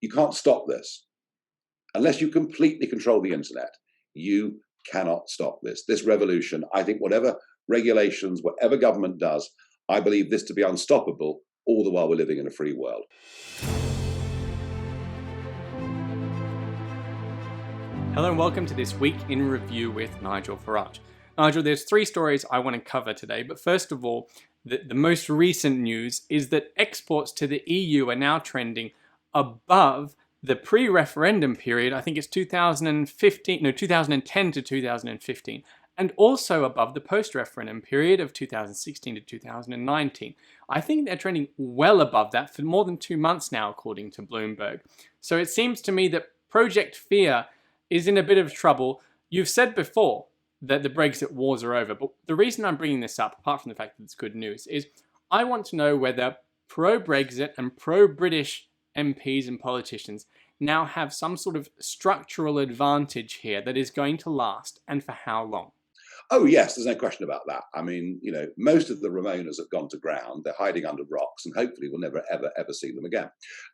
You can't stop this. Unless you completely control the internet, you cannot stop this. This revolution, I think whatever regulations, whatever government does, I believe this to be unstoppable, all the while we're living in a free world. Hello and welcome to this week in review with Nigel Farage. Nigel, there's three stories I want to cover today, but first of all, the most recent news is that exports to the EU are now trending above the pre-referendum period. I think it's 2010 to 2015, and also above the post-referendum period of 2016 to 2019. I think they're trending well above that for more than 2 months now, according to Bloomberg. So it seems to me that Project Fear is in a bit of trouble. You've said before that the Brexit wars are over, but the reason I'm bringing this up, apart from the fact that it's good news, is I want to know whether pro-Brexit and pro-British MPs and politicians now have some sort of structural advantage here that is going to last, and for how long? Oh, yes, there's no question about that. I mean, most of the Remoaners have gone to ground. They're hiding under rocks, and hopefully we'll never, ever, ever see them again.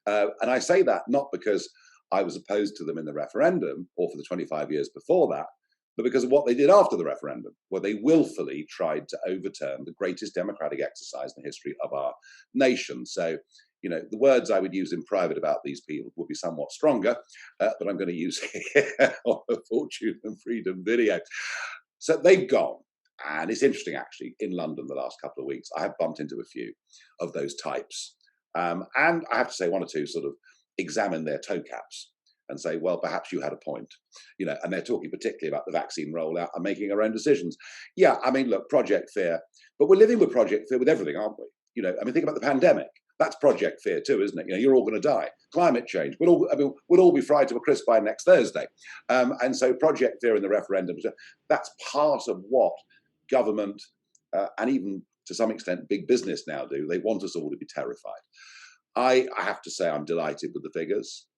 And I say that not because I was opposed to them in the referendum or for the 25 years before that, but because of what they did after the referendum, where they willfully tried to overturn the greatest democratic exercise in the history of our nation. So, the words I would use in private about these people would be somewhat stronger, but I'm going to use here on the Fortune and Freedom video. So they've gone. And it's interesting, actually, in London the last couple of weeks, I have bumped into a few of those types. And I have to say, one or two sort of examine their toe caps and say, well, perhaps you had a point, and they're talking particularly about the vaccine rollout and making our own decisions. Yeah, I mean, look, Project Fear, but we're living with Project Fear with everything, aren't we? Think about the pandemic. That's Project Fear too, isn't it? You're all going to die. Climate change. We'll all be fried to a crisp by next Thursday. And so Project Fear in the referendum, that's part of what government and even to some extent big business now do. They want us all to be terrified. I have to say I'm delighted with the figures.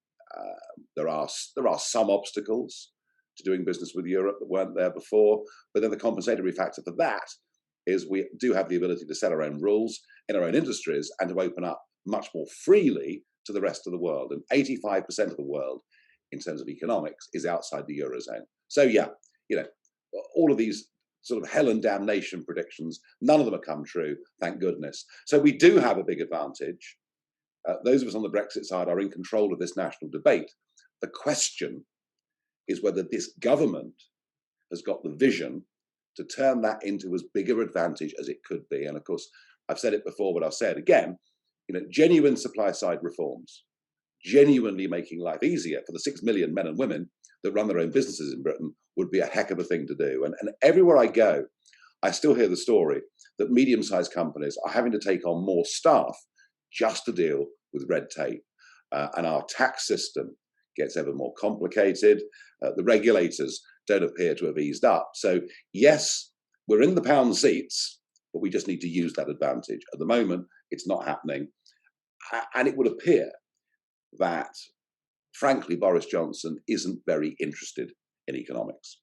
There are some obstacles to doing business with Europe that weren't there before, but then the compensatory factor for that is we do have the ability to set our own rules in our own industries and to open up much more freely to the rest of the world. And 85% of the world, in terms of economics, is outside the Eurozone. So yeah, all of these sort of hell and damnation predictions, none of them have come true, thank goodness. So we do have a big advantage. Those of us on the Brexit side are in control of this national debate. The question is whether this government has got the vision to turn that into as big an advantage as it could be. And of course, I've said it before, but I'll say it again, genuine supply side reforms, genuinely making life easier for the 6 million men and women that run their own businesses in Britain would be a heck of a thing to do. And everywhere I go, I still hear the story that medium-sized companies are having to take on more staff just to deal with red tape. And our tax system gets ever more complicated. The regulators don't appear to have eased up. So yes, we're in the pound seats, but we just need to use that advantage. At the moment, it's not happening. And it would appear that, frankly, Boris Johnson isn't very interested in economics.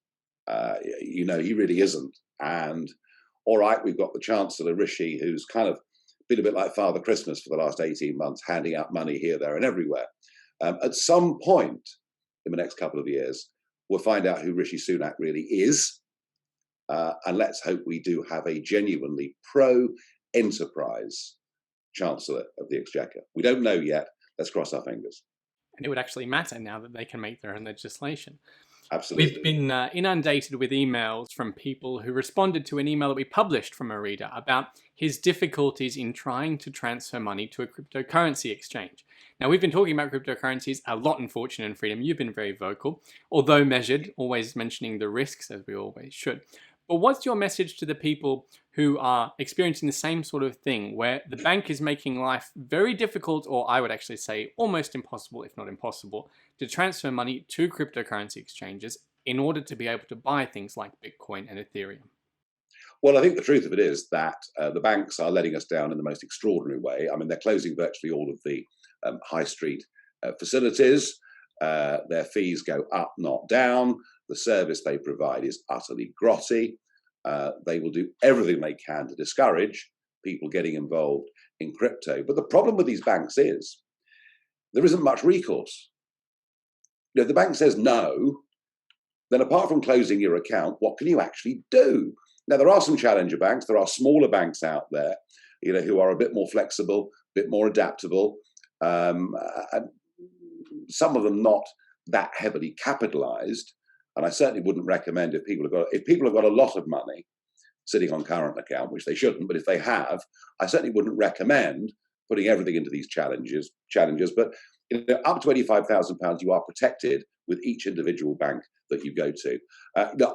He really isn't. And all right, we've got the Chancellor, Rishi, who's kind of been a bit like Father Christmas for the last 18 months, handing out money here, there, and everywhere. At some point in the next couple of years, we'll find out who Rishi Sunak really is. And let's hope we do have a genuinely pro-enterprise Chancellor of the Exchequer. We don't know yet. Let's cross our fingers. And it would actually matter now that they can make their own legislation. Absolutely. We've been inundated with emails from people who responded to an email that we published from a reader about his difficulties in trying to transfer money to a cryptocurrency exchange. Now, we've been talking about cryptocurrencies a lot in Fortune and Freedom. You've been very vocal, although measured, always mentioning the risks, as we always should. But what's your message to the people who are experiencing the same sort of thing, where the bank is making life very difficult, or I would actually say almost impossible, if not impossible, to transfer money to cryptocurrency exchanges in order to be able to buy things like Bitcoin and Ethereum? Well, I think the truth of it is that the banks are letting us down in the most extraordinary way. I mean, they're closing virtually all of the high street facilities. Their fees go up, not down. The service they provide is utterly grotty. They will do everything they can to discourage people getting involved in crypto. But the problem with these banks is there isn't much recourse. If the bank says no, then apart from closing your account, what can you actually do? Now, there are some challenger banks. There are smaller banks out there, who are a bit more flexible, a bit more adaptable, and some of them not that heavily capitalized. And I certainly wouldn't recommend if people have got a lot of money sitting on current account, which they shouldn't, but if they have, I certainly wouldn't recommend putting everything into these challenges. But up to £85,000, you are protected with each individual bank that you go to.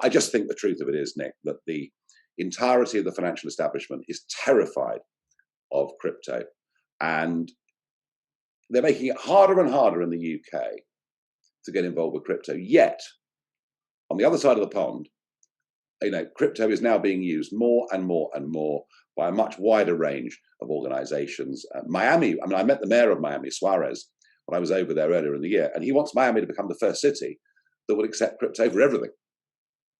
I just think the truth of it is, Nick, that the entirety of the financial establishment is terrified of crypto, and they're making it harder and harder in the UK to get involved with crypto. Yet, on the other side of the pond, crypto is now being used more and more and more by a much wider range of organizations. I met the mayor of Miami, Suarez, when I was over there earlier in the year, and he wants Miami to become the first city that would accept crypto for everything.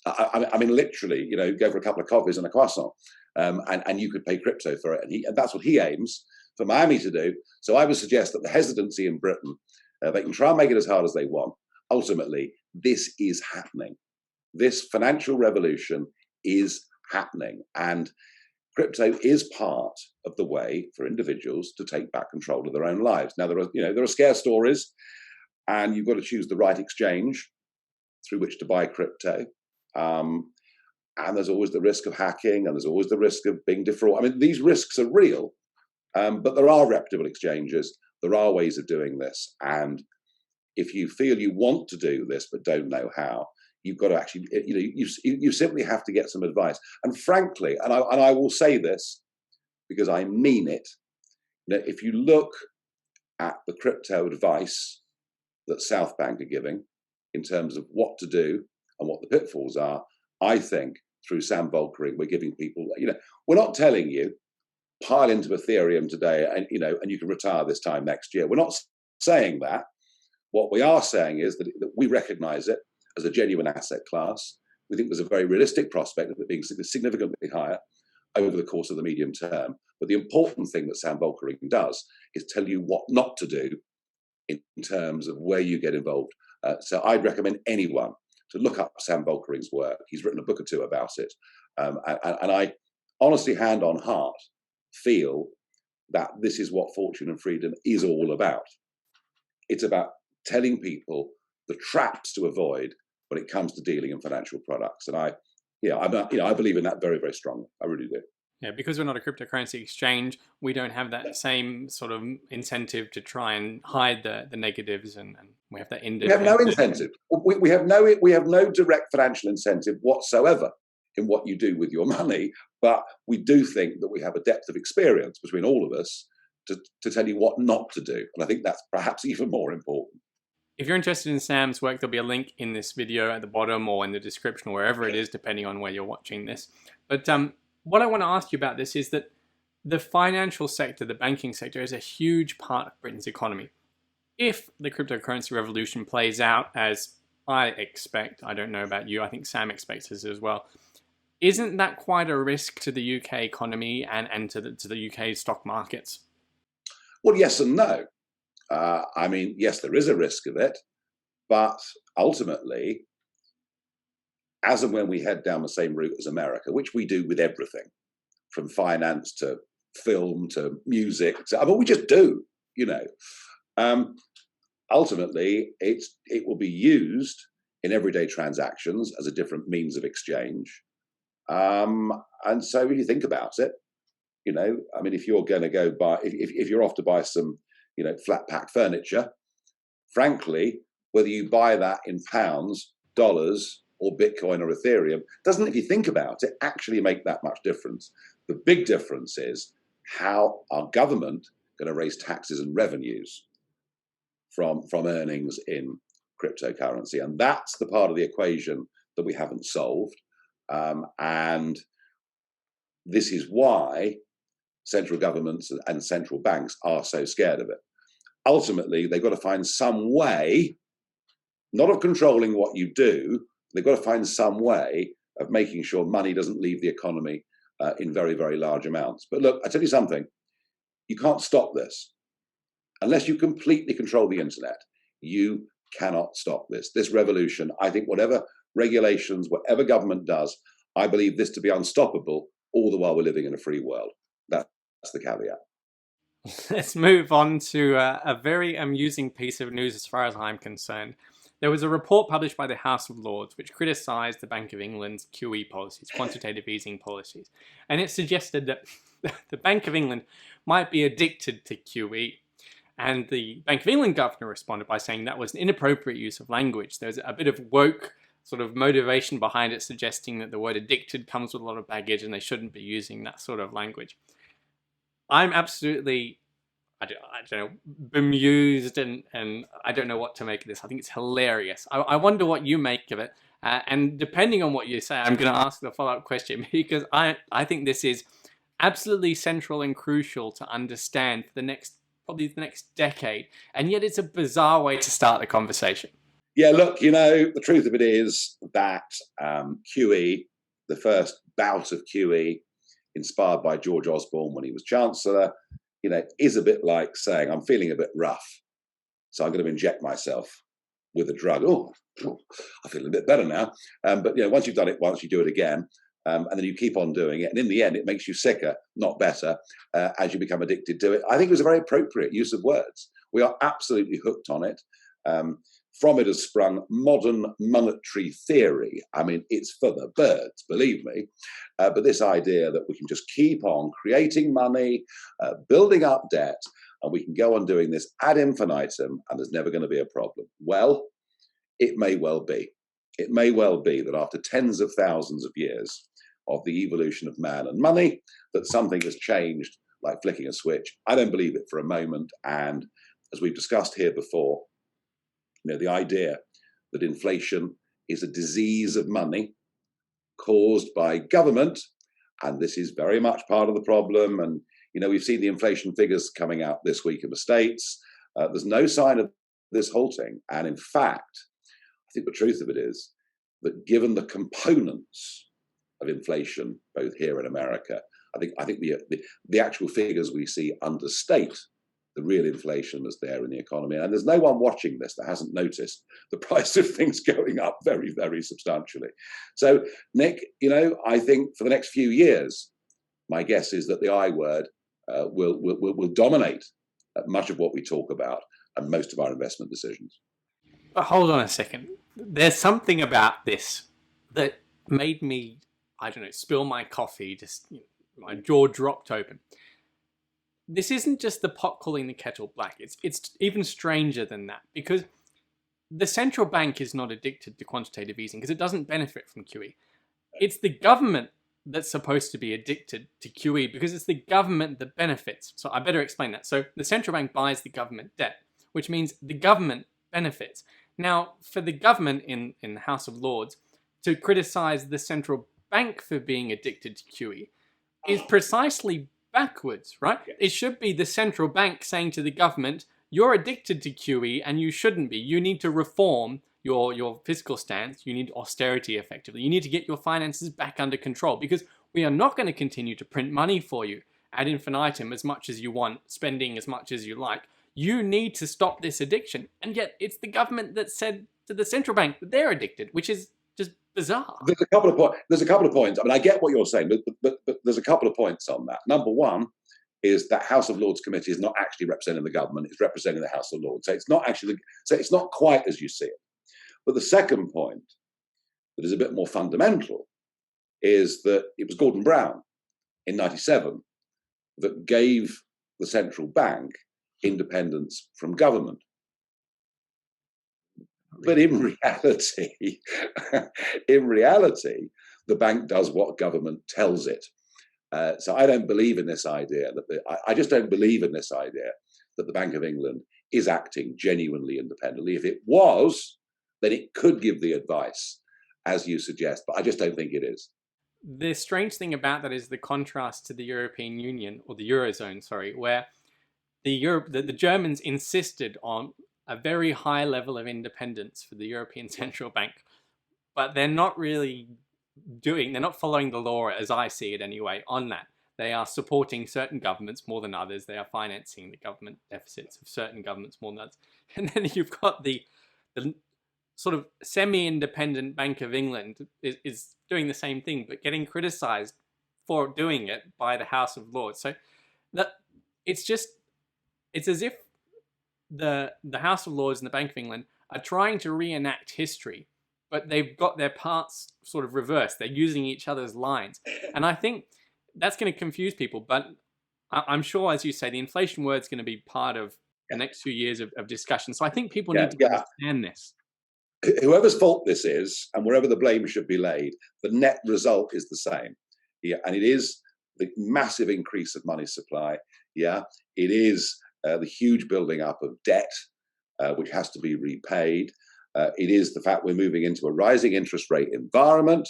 I mean, literally, go for a couple of coffees and a croissant, and you could pay crypto for it. And that's what he aims for Miami to do. So I would suggest that the hesitancy in Britain, they can try and make it as hard as they want. Ultimately, this is happening. This financial revolution is happening. And crypto is part of the way for individuals to take back control of their own lives. Now, there are scare stories, and you've got to choose the right exchange through which to buy crypto. And there's always the risk of hacking, and there's always the risk of being defrauded. I mean, these risks are real, but there are reputable exchanges. There are ways of doing this. And if you feel you want to do this but don't know how, you've got to actually, you simply have to get some advice. And frankly, and I will say this because I mean it, if you look at the crypto advice that South Bank are giving in terms of what to do and what the pitfalls are, I think through Sam Volkering, we're giving people, we're not telling you pile into Ethereum today and you can retire this time next year. We're not saying that. What we are saying is that we recognize it as a genuine asset class. We think there's a very realistic prospect of it being significantly higher over the course of the medium term. But the important thing that Sam Volkering does is tell you what not to do in terms of where you get involved. So I'd recommend anyone to look up Sam Volkering's work. He's written a book or two about it. And I honestly, hand on heart, feel that this is what Fortune and Freedom is all about. It's about telling people the traps to avoid when it comes to dealing in financial products. And I believe in that very, very strongly. I really do. Yeah, because we're not a cryptocurrency exchange, we don't have that same sort of incentive to try and hide the negatives, and we have that We have no incentive. We have no direct financial incentive whatsoever in what you do with your money, but we do think that we have a depth of experience between all of us to tell you what not to do. And I think that's perhaps even more important. If you're interested in Sam's work, there'll be a link in this video at the bottom or in the description or wherever it is, depending on where you're watching this. But what I want to ask you about this is that the financial sector, the banking sector, is a huge part of Britain's economy. If the cryptocurrency revolution plays out as I expect, I don't know about you, I think Sam expects this as well, isn't that quite a risk to the UK economy and to the UK stock markets? Well, yes and no. Yes, there is a risk of it, but ultimately, as and when we head down the same route as America, which we do with everything, from finance to film to music, we just do, ultimately, it will be used in everyday transactions as a different means of exchange. And so when you think about it, if you're going to go buy, if you're off to buy some, flat pack furniture, frankly, whether you buy that in pounds, dollars, or Bitcoin or Ethereum, doesn't, if you think about it, actually make that much difference. The big difference is how our government going to raise taxes and revenues from earnings in cryptocurrency. And that's the part of the equation that we haven't solved. And this is why central governments and central banks are so scared of it. Ultimately, they've got to find some way, not of controlling what you do, they've got to find some way of making sure money doesn't leave the economy in very, very large amounts. But look, I tell you something, you can't stop this. Unless you completely control the internet, you cannot stop this. This revolution, I think whatever regulations, whatever government does, I believe this to be unstoppable, all the while we're living in a free world. That's the caveat. Let's move on to a very amusing piece of news as far as I'm concerned. There was a report published by the House of Lords which criticised the Bank of England's QE policies, quantitative easing policies, and it suggested that the Bank of England might be addicted to QE. And the Bank of England governor responded by saying that was an inappropriate use of language. There's a bit of woke sort of motivation behind it, suggesting that the word addicted comes with a lot of baggage and they shouldn't be using that sort of language. I'm absolutely, I don't know, bemused and I don't know what to make of this. I think it's hilarious. I wonder what you make of it. And depending on what you say, I'm going to ask the follow-up question, because I think this is absolutely central and crucial to understand for probably the next decade. And yet it's a bizarre way to start the conversation. Yeah, look, the truth of it is that QE, the first bout of QE, inspired by George Osborne when he was Chancellor, is a bit like saying, I'm feeling a bit rough, so I'm going to inject myself with a drug. Oh, I feel a bit better now. But once you've done it once, you do it again. And then you keep on doing it. And in the end, it makes you sicker, not better, as you become addicted to it. I think it was a very appropriate use of words. We are absolutely hooked on it. From it has sprung modern monetary theory. I mean, it's for the birds, believe me. But this idea that we can just keep on creating money, building up debt, and we can go on doing this ad infinitum, and there's never going to be a problem. Well, it may well be. It may well be that after tens of thousands of years of the evolution of man and money, that something has changed like flicking a switch. I don't believe it for a moment. And as we've discussed here before, the idea that inflation is a disease of money caused by government, and this is very much part of the problem. And, we've seen the inflation figures coming out this week in the States. There's no sign of this halting. And in fact, I think the truth of it is that given the components of inflation, both here in America, I think the actual figures we see understate the real inflation that's there in the economy. And there's no one watching this that hasn't noticed the price of things going up very, very substantially. So, Nick, I think for the next few years, my guess is that the I word will dominate much of what we talk about and most of our investment decisions. But hold on a second. There's something about this that made me, spill my coffee, my jaw dropped open. This isn't just the pot calling the kettle black. It's even stranger than that, because the central bank is not addicted to quantitative easing because it doesn't benefit from QE. It's the government that's supposed to be addicted to QE because it's the government that benefits. So I better explain that. So the central bank buys the government debt, which means the government benefits. Now, for the government in the House of Lords to criticize the central bank for being addicted to QE is precisely backwards, right? Yes. It should be the central bank saying to the government, you're addicted to QE and you shouldn't be. You need to reform your fiscal stance. You need austerity effectively. You need to get your finances back under control, because we are not going to continue to print money for you ad infinitum as much as you want, spending as much as you like. You need to stop this addiction. And yet it's the government that said to the central bank that they're addicted, which is just bizarre. There's a couple of points. I mean, I get what you're saying, but there's a couple of points on that. Number one is that House of Lords committee is not actually representing the government; it's representing the House of Lords. So it's not quite as you see it. But the second point, that is a bit more fundamental, is that it was Gordon Brown in '97 that gave the central bank independence from government. But in reality, the bank does what government tells it. So I don't believe in this idea I just don't believe in this idea that the Bank of England is acting genuinely independently. If it was, then it could give the advice, as you suggest, but I just don't think it is. The strange thing about that is the contrast to the European Union, or the Eurozone, where the Germans insisted on a very high level of independence for the European Central Bank, but they're not following the law, as I see it anyway, on that. they are supporting certain governments more than others. They are financing the government deficits of certain governments more than others. And then you've got the sort of semi-independent Bank of England is doing the same thing, but getting criticised for doing it by the House of Lords. So that it's as if the House of Lords and the Bank of England are trying to reenact history, but they've got their parts sort of reversed. They're using each other's lines. And I think that's going to confuse people. But I'm sure, as you say, the inflation word's going to be part of the next few years of discussion. So I think people need to understand this. Whoever's fault this is, and wherever the blame should be laid, the net result is the same. Yeah, and it is the massive increase of money supply. Yeah, it is the huge building up of debt, which has to be repaid. It is the fact we're moving into a rising interest rate environment,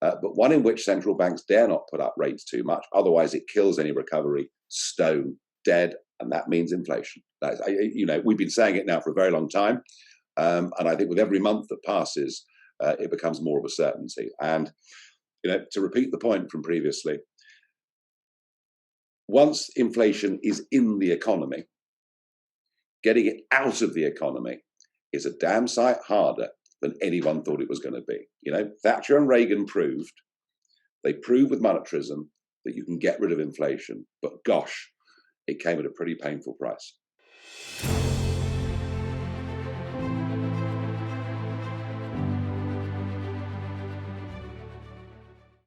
but one in which central banks dare not put up rates too much. Otherwise, it kills any recovery, stone dead, and that means inflation. We've been saying it now for a very long time. And I think with every month that passes, it becomes more of a certainty. And, to repeat the point from previously, once inflation is in the economy, getting it out of the economy is a damn sight harder than anyone thought it was going to be. Thatcher and Reagan proved with monetarism that you can get rid of inflation. But gosh, it came at a pretty painful price.